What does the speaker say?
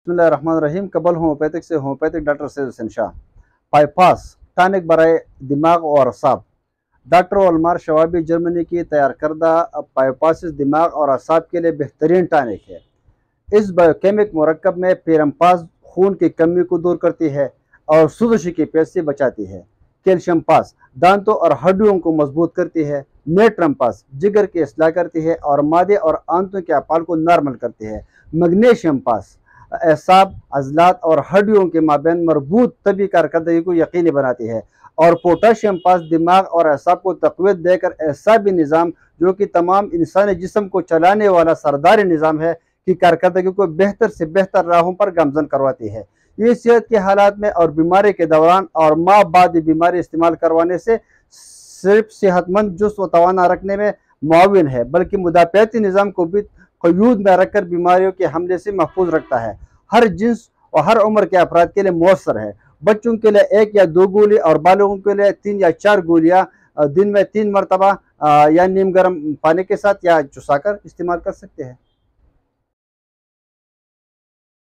बिस्मिल्लाहिर्रहमानिर्रहीम। कबल होम्योपैथिक से होम्योपैथिक डॉक्टर सैयद हुसैन शाह। पाईपास टॉनिक बराए दिमाग और असाब। डॉक्टर वलमार शवाबी जर्मनी की तैयार करदा पाईपास दिमाग और असाब के लिए बेहतरीन टॉनिक है। इस बायोकेमिक मरकब में पेरम्पास खून की कमी को दूर करती है और सूजश की पेश से बचाती है। कैल्शियम पास दांतों और हड्डियों को मजबूत करती है। नेट्रम पास जिगर की असलाह करती है और मादे और आंतों के अपाल को नॉर्मल करती है। मैग्नीशियम पास एसाब, अजलात और हड्डियों के माबेन मरबूत तबी कारकर्दगी को यकीनी बनाती है। और पोटाशियम पास दिमाग और एसाब को तक़वियत देकर एसाबी निज़ाम, जो कि तमाम इंसानी जिस्म को चलाने वाला सरदारी निज़ाम है, की कारकर्दगी को बेहतर से बेहतर राहों पर गामजन करवाती है। ये सेहत के हालात में और बीमारी के दौरान और माँ बाद बीमारी इस्तेमाल करवाने से सिर्फ सेहतमंद जुस्म व तवाना रखने में मुआविन है, बल्कि मुदाफ़ियाती निज़ाम को भी क़यूद में रखकर बीमारियों के हमले से महफूज रखता है। हर जिन्स और हर उम्र के अफराद के लिए मौसर है। बच्चों के लिए 1 या 2 गोली और बालोगों के लिए 3 या 4 गोलियाँ दिन में 3 मरतबा या नीम गर्म पानी के साथ या चुसाकर इस्तेमाल कर सकते हैं।